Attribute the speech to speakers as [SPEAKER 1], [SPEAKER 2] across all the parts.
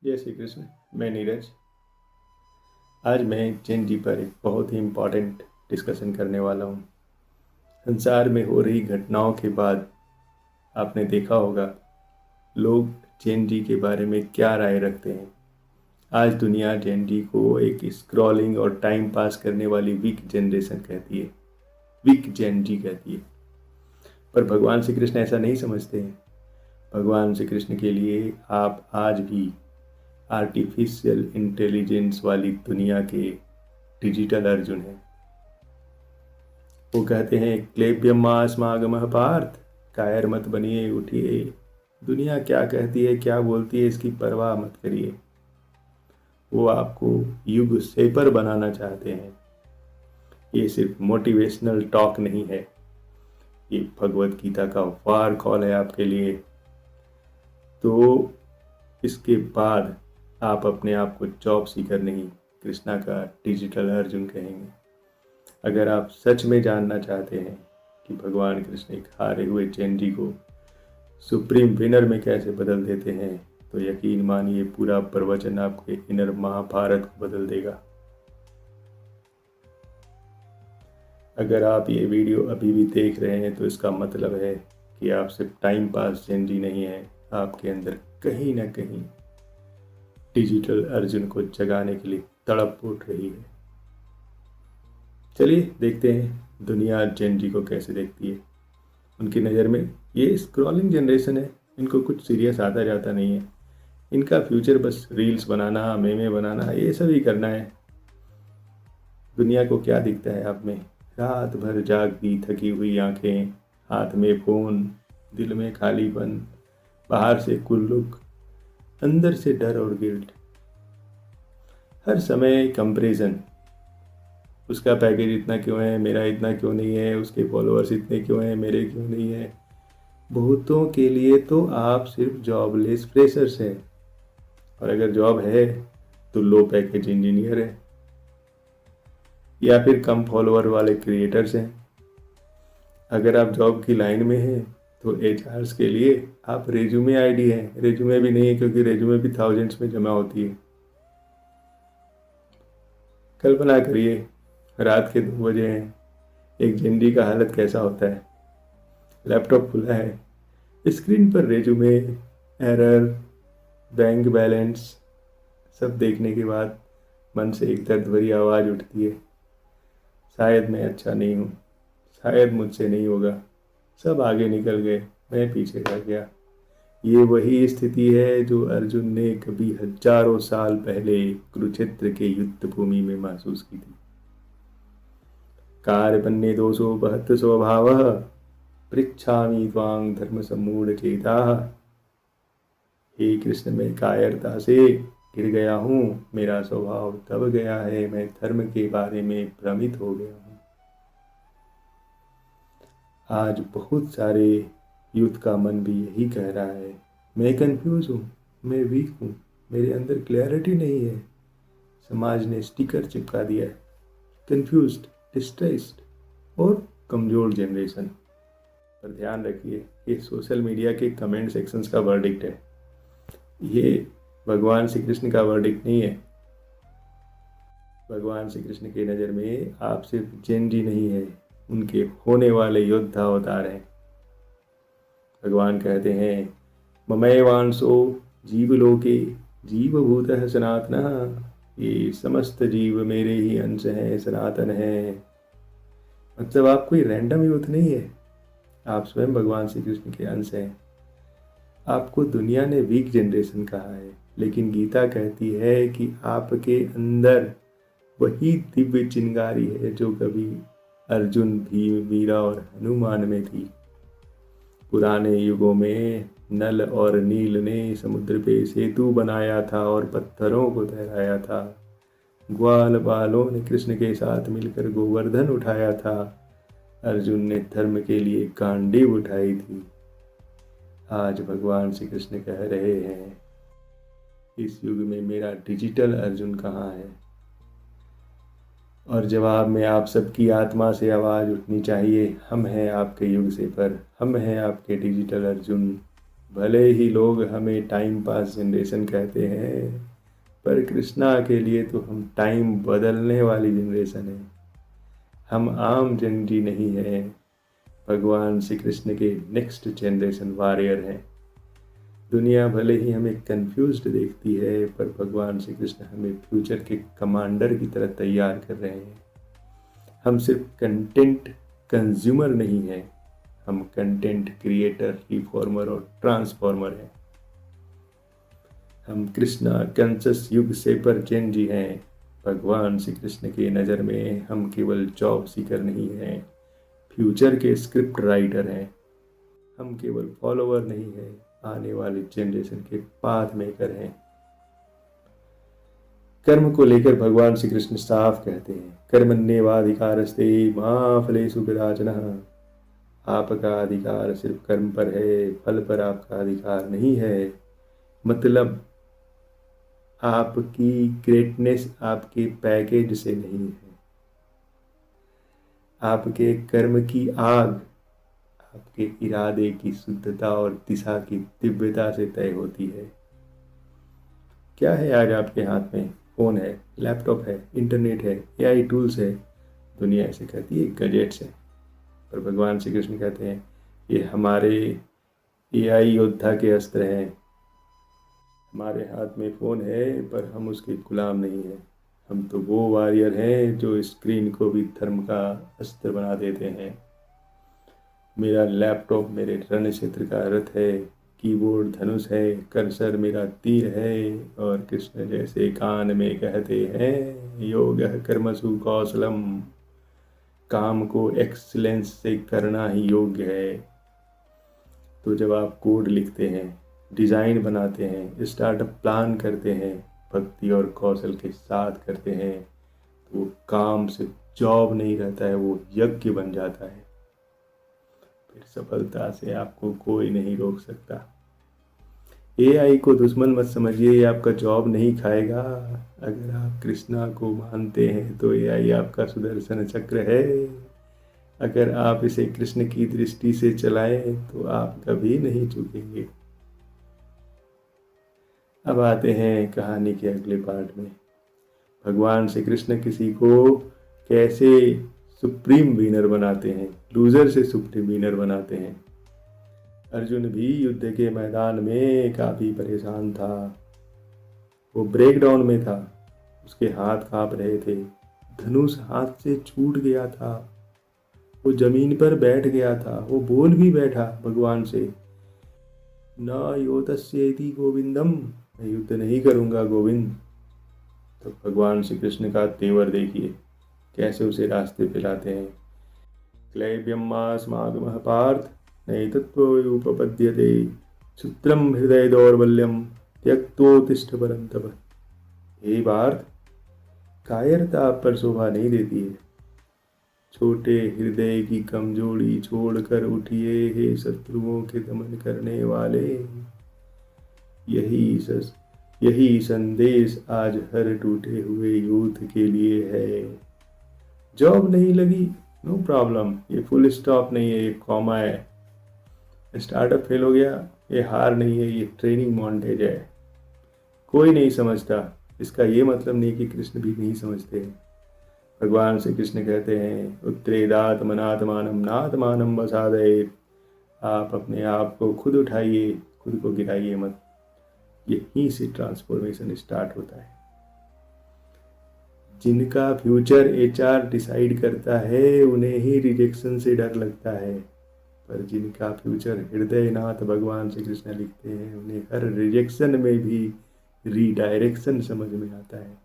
[SPEAKER 1] जय श्री कृष्ण। मैं नीरज। आज मैं जैन जी पर एक बहुत ही इम्पॉर्टेंट डिस्कशन करने वाला हूँ। संसार में हो रही घटनाओं के बाद आपने देखा होगा लोग जैन जी के बारे में क्या राय रखते हैं। आज दुनिया जैन जी को एक स्क्रॉलिंग और टाइम पास करने वाली वीक जनरेशन कहती है, वीक जैन जी कहती है। पर भगवान श्री कृष्ण ऐसा नहीं समझते हैं। भगवान श्री कृष्ण के लिए आप आज भी आर्टिफिशियल इंटेलिजेंस वाली दुनिया के डिजिटल अर्जुन है। वो कहते हैं क्लेब्यमास्मागमः पार्थ, कायर मत बनिए, उठिए। दुनिया क्या कहती है क्या बोलती है इसकी परवाह मत करिए। वो आपको युग सेपर बनाना चाहते हैं। ये सिर्फ मोटिवेशनल टॉक नहीं है, ये भगवत गीता का वार कॉल है आपके लिए। तो इसके बाद आप अपने आप को जॉब सीकर नहीं, कृष्णा का डिजिटल अर्जुन कहेंगे। अगर आप सच में जानना चाहते हैं कि भगवान कृष्ण एक हारे हुए जैन जी को सुप्रीम विनर में कैसे बदल देते हैं, तो यकीन मानिए पूरा प्रवचन आपके इनर महाभारत को बदल देगा। अगर आप ये वीडियो अभी भी देख रहे हैं तो इसका मतलब है कि आप सिर्फ टाइम पास जैन जी नहीं है, आपके अंदर कहीं ना कहीं डिजिटल अर्जुन को जगाने के लिए तड़प उठ रही है। चलिए देखते हैं दुनिया जैन जी को कैसे देखती है। उनकी नज़र में ये स्क्रॉलिंग जनरेशन है, इनको कुछ सीरियस आता जाता नहीं है। इनका फ्यूचर बस रील्स बनाना, मेमे बनाना, ये सब ही करना है। दुनिया को क्या दिखता है आप में? रात भर जागती थकी हुई आंखें, हाथ में फ़ोन, दिल में खालीपन, बाहर से कुल्लुक, अंदर से डर और गिल्ट। हर समय कंपैरिजन, उसका पैकेज इतना क्यों है, मेरा इतना क्यों नहीं है, उसके फॉलोअर्स इतने क्यों हैं, मेरे क्यों नहीं है। बहुतों के लिए तो आप सिर्फ जॉबलेस फ्रेशर्स हैं, और अगर जॉब है तो लो पैकेज इंजीनियर है, या फिर कम फॉलोअर वाले क्रिएटर्स हैं। अगर आप जॉब की लाइन में हैं तो एचआर्स के लिए आप रेज्यूमे आईडी हैं। रेज्यूमे भी नहीं है क्योंकि रेज्यूमे भी थाउजेंड्स में जमा होती है। कल्पना करिए रात के 2 बजे हैं, एक जिंदगी का हालत कैसा होता है। लैपटॉप खुला है, स्क्रीन पर रेज्यूमे, एरर, बैंक बैलेंस सब देखने के बाद मन से एक दर्द भरी आवाज़ उठती है, शायद मैं अच्छा नहीं हूँ, शायद मुझसे नहीं होगा। सब आगे निकल गए, मैं पीछे रह गया। ये वही स्थिति है जो अर्जुन ने कभी हजारों साल पहले कुरुक्षेत्र के युद्ध भूमि में महसूस की थी। कार्पण्ये दोषो बहत स्वभावः, पृच्छामि त्वां धर्म सम्मूढ़ चेताः। हे कृष्ण, मैं कायरता से गिर गया हूँ, मेरा स्वभाव दब गया है, मैं धर्म के बारे में भ्रमित हो गया हूँ। आज बहुत सारे यूथ का मन भी यही कह रहा है, मैं कंफ्यूज हूँ, मैं वीक हूँ, मेरे अंदर क्लैरिटी नहीं है। समाज ने स्टिकर चिपका दिया है, कंफ्यूज्ड, डिस्ट्रेस्ड और कमज़ोर जनरेशन। पर ध्यान रखिए, ये सोशल मीडिया के कमेंट सेक्शंस का वर्डिक्ट है, ये भगवान श्री कृष्ण का वर्डिक्ट नहीं है। भगवान श्री कृष्ण की नज़र में आप सिर्फ जैन जी नहीं है, उनके होने वाले योद्धा अवतार हैं। भगवान कहते हैं ममैवांशो जीवलोके जीवभूतः सनातनः, ये समस्त जीव मेरे ही अंश हैं, सनातन हैं। मतलब आप कोई रैंडम यूथ नहीं है, आप स्वयं भगवान श्री कृष्ण के अंश हैं। आपको दुनिया ने वीक जनरेशन कहा है, लेकिन गीता कहती है कि आपके अंदर वही दिव्य चिंगारी है जो कभी अर्जुन, भीम, वीरा और हनुमान में थी। पुराने युगों में नल और नील ने समुद्र पे सेतु बनाया था और पत्थरों को तैराया था। ग्वाल बालों ने कृष्ण के साथ मिलकर गोवर्धन उठाया था। अर्जुन ने धर्म के लिए गांडीव उठाई थी। आज भगवान श्री कृष्ण कह रहे हैं, इस युग में मेरा डिजिटल अर्जुन कहाँ है? और जवाब में आप सबकी आत्मा से आवाज़ उठनी चाहिए, हम हैं आपके युग से पर, हम हैं आपके डिजिटल अर्जुन। भले ही लोग हमें टाइम पास जनरेशन कहते हैं, पर कृष्णा के लिए तो हम टाइम बदलने वाली जनरेशन है। हम आम जनजी नहीं हैं, भगवान श्री कृष्ण के नेक्स्ट जनरेशन वॉरियर हैं। दुनिया भले ही हमें कंफ्यूज्ड देखती है, पर भगवान श्री कृष्ण हमें फ्यूचर के कमांडर की तरह तैयार कर रहे हैं। हम सिर्फ कंटेंट कंज्यूमर नहीं हैं, हम कंटेंट क्रिएटर, रिफॉर्मर और ट्रांसफॉर्मर हैं। हम कृष्णा कंसस युग से पर जेन जी हैं। भगवान श्री कृष्ण की नज़र में हम केवल जॉब सीकर नहीं हैं, फ्यूचर के स्क्रिप्ट राइटर हैं। हम केवल फॉलोवर नहीं हैं, आने वाली जनरेशन के पाथ मेकर हैं। कर्म को लेकर भगवान श्री कृष्ण साफ कहते हैं, कर्मण्येवाधिकारस्ते मा फलेषु कदाचन। आपका अधिकार सिर्फ कर्म पर है, फल पर आपका अधिकार नहीं है। मतलब आपकी ग्रेटनेस आपके पैकेज से नहीं है, आपके कर्म की आग आपके इरादे की शुद्धता और दिशा की दिव्यता से तय होती है। क्या है आज आपके हाथ में? फोन है, लैपटॉप है, इंटरनेट है, एआई टूल्स है। दुनिया ऐसे कहती है गैजेट्स है, पर भगवान श्री कृष्ण कहते हैं ये हमारे एआई योद्धा के अस्त्र हैं। हमारे हाथ में फ़ोन है, पर हम उसके गुलाम नहीं हैं। हम तो वो वॉरियर हैं जो स्क्रीन को भी धर्म का अस्त्र बना देते हैं। मेरा लैपटॉप मेरे रण क्षेत्र का रथ है, कीबोर्ड धनुष है, कर्सर मेरा तीर है, और कृष्ण जैसे कान में कहते हैं योगः कर्मसु कौशलम। काम को एक्सीलेंस से करना ही योग्य है। तो जब आप कोड लिखते हैं, डिज़ाइन बनाते हैं, स्टार्टअप प्लान करते हैं, भक्ति और कौशल के साथ करते हैं, तो वो काम सिर्फ जॉब नहीं रहता है, वो यज्ञ बन जाता है। फिर सफलता से आपको कोई नहीं रोक सकता। एआई को दुश्मन मत समझिए, ये आपका जॉब नहीं खाएगा। अगर आप कृष्णा को मानते हैं तो एआई आपका सुदर्शन चक्र है। अगर आप इसे कृष्ण की दृष्टि से चलाएं तो आप कभी नहीं चूकेंगे। अब आते हैं कहानी के अगले पार्ट में। भगवान श्री कृष्ण किसी को कैसे सुप्रीम विनर बनाते हैं, लूजर से सुप्रीम विनर बनाते हैं। अर्जुन भी युद्ध के मैदान में काफ़ी परेशान था। वो ब्रेक डाउन में था, उसके हाथ कांप रहे थे, धनुष हाथ से छूट गया था, वो जमीन पर बैठ गया था। वो बोल भी बैठा भगवान से, न योतस्येति गोविंदम, मैं युद्ध नहीं करूंगा गोविंद। तो भगवान श्री कृष्ण का तेवर देखिए, कैसे उसे रास्ते पे लाते हैं। क्लैब्यम मास्मागमः पार्थ नैतत्त्वोपपद्यते, सूत्रम हृदय दौर्बल्यम त्यक्तोत्तिष्ठ परन्तप। हे पार्थ, कायरता आप पर शोभा नहीं देती है। छोटे हृदय की कमजोरी छोड़कर उठिए, हे शत्रुओं के दमन करने वाले। यही संदेश आज हर टूटे हुए यूथ के लिए है। जॉब नहीं लगी, नो प्रॉब्लम, ये फुल स्टॉप नहीं है, ये कॉमा है। स्टार्टअप फेल हो गया, ये हार नहीं है, ये ट्रेनिंग मॉन्टेज है। कोई नहीं समझता, इसका ये मतलब नहीं कि कृष्ण भी नहीं समझते। भगवान श्री कृष्ण कहते हैं, उत्तरेदात्मनात्मानम नात्मानम वसादयेत्। आप अपने आप को खुद उठाइए, खुद को गिराइए मत। यहीं से ट्रांसफॉर्मेशन स्टार्ट होता है। जिनका फ्यूचर एचआर डिसाइड करता है, उन्हें ही रिजेक्शन से डर लगता है, पर जिनका फ्यूचर हृदयनाथ भगवान श्री कृष्ण लिखते हैं, उन्हें हर रिजेक्शन में भी रीडायरेक्शन समझ में आता है।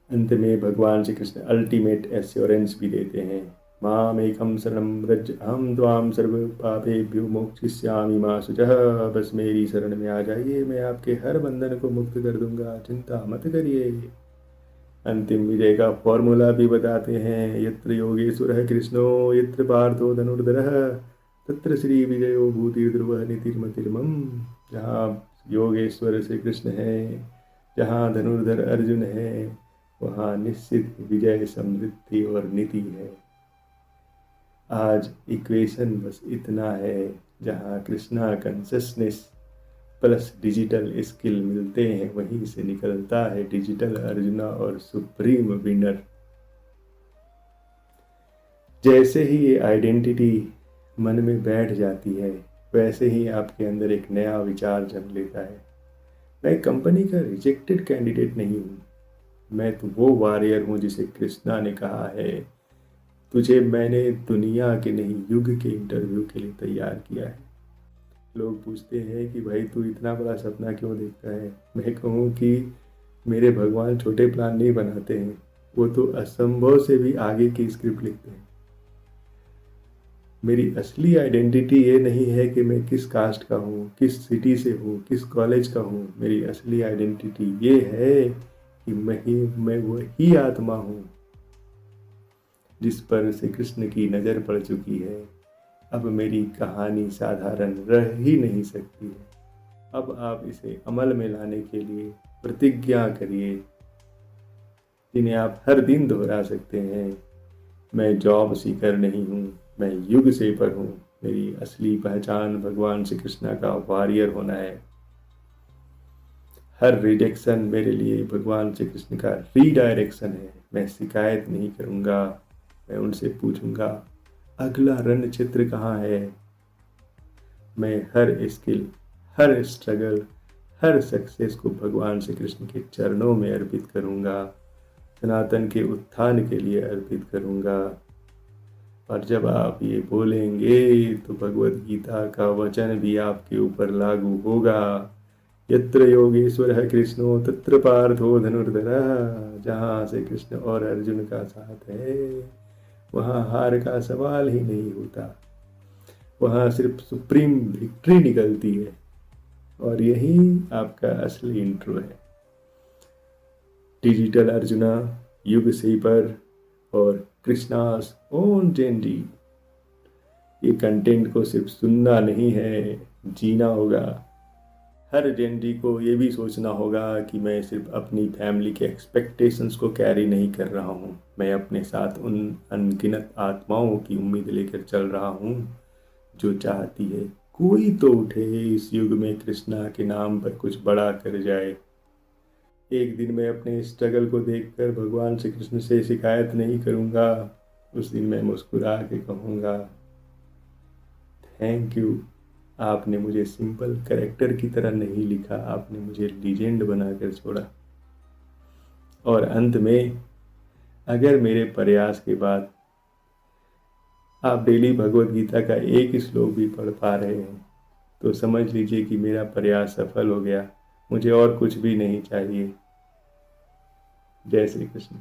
[SPEAKER 1] अंत में भगवान श्री कृष्ण अल्टीमेट एश्योरेंस भी देते हैं, माम एकम शरणम व्रज अहम त्वाम सर्व पापेभ्यो मोक्षयिष्यामि मा शुचः। बस मेरी शरण में आ जाइए, मैं आपके हर बंधन को मुक्त कर दूंगा, चिंता मत करिए। अंतिम विजय का फॉर्मूला भी बताते हैं, यत्र योगेश्वरः कृष्णो यत्र पार्थो धनुर्धरः तत्र श्री विजयो भूतिर्ध्रुवः नीतिर्मतिर्मम। जहाँ योगेश्वर श्री कृष्ण है, जहाँ धनुर्धर अर्जुन है, वहाँ निश्चित विजय, समृद्धि और नीति है। आज इक्वेशन बस इतना है, जहाँ Krishna consciousness plus digital skill मिलते हैं, वहीं से निकलता है डिजिटल अर्जुना और सुप्रीम विनर। जैसे ही ये आइडेंटिटी मन में बैठ जाती है, वैसे ही आपके अंदर एक नया विचार जन्म लेता है। मैं कंपनी का रिजेक्टेड कैंडिडेट नहीं हूँ, मैं तो वो वॉरियर हूँ जिसे कृष्णा ने कहा है, तुझे मैंने दुनिया के नहीं युग के इंटरव्यू के लिए तैयार किया है। लोग पूछते हैं कि भाई तू इतना बड़ा सपना क्यों देखता है। मैं कहूँ कि मेरे भगवान छोटे प्लान नहीं बनाते हैं, वो तो असंभव से भी आगे की स्क्रिप्ट लिखते हैं। मेरी असली आइडेंटिटी ये नहीं है कि मैं किस कास्ट का हूँ, किस सिटी से हूँ, किस कॉलेज का हूँ। मेरी असली आइडेंटिटी ये है कि मैं वही आत्मा हूँ जिस पर श्री कृष्ण की नज़र पड़ चुकी है। अब मेरी कहानी साधारण रह ही नहीं सकती है। अब आप इसे अमल में लाने के लिए प्रतिज्ञा करिए, जिन्हें आप हर दिन दोहरा सकते हैं। मैं जॉब सीकर नहीं हूँ, मैं युग सेपर हूँ। मेरी असली पहचान भगवान श्री कृष्ण का वॉरियर होना है। हर रिजेक्शन मेरे लिए भगवान श्री कृष्ण का रीडायरेक्शन है। मैं शिकायत नहीं करूँगा, मैं उनसे पूछूंगा अगला रण क्षेत्र कहाँ है। मैं हर स्किल, हर स्ट्रगल, हर सक्सेस को भगवान श्री कृष्ण के चरणों में अर्पित करूँगा, सनातन के उत्थान के लिए अर्पित करूँगा। और जब आप ये बोलेंगे तो भगवत गीता का वचन भी आपके ऊपर लागू होगा। यत्र योगेश्वर कृष्णो तत्र पार्थो धनुर्धरः। जहाँ से कृष्ण और अर्जुन का साथ है, वहाँ हार का सवाल ही नहीं होता, वहाँ सिर्फ सुप्रीम विक्ट्री निकलती है। और यही आपका असली इंट्रो है। डिजिटल अर्जुना, युग सेपर और कृष्णास ओन जेनजी। ये कंटेंट को सिर्फ सुनना नहीं है, जीना होगा। हर जेनजी को ये भी सोचना होगा कि मैं सिर्फ अपनी फैमिली के एक्सपेक्टेशंस को कैरी नहीं कर रहा हूँ, मैं अपने साथ उन अनगिनत आत्माओं की उम्मीद लेकर चल रहा हूँ जो चाहती है कोई तो उठे इस युग में कृष्णा के नाम पर कुछ बड़ा कर जाए। एक दिन मैं अपने स्ट्रगल को देखकर भगवान श्री कृष्ण से शिकायत नहीं करूँगा। उस दिन मैं मुस्कुरा के कहूँगा थैंक यू, आपने मुझे सिंपल कैरेक्टर की तरह नहीं लिखा, आपने मुझे लीजेंड बनाकर छोड़ा। और अंत में, अगर मेरे प्रयास के बाद आप डेली भगवत गीता का एक श्लोक भी पढ़ पा रहे हैं, तो समझ लीजिए कि मेरा प्रयास सफल हो गया। मुझे और कुछ भी नहीं चाहिए। जय श्री कृष्ण।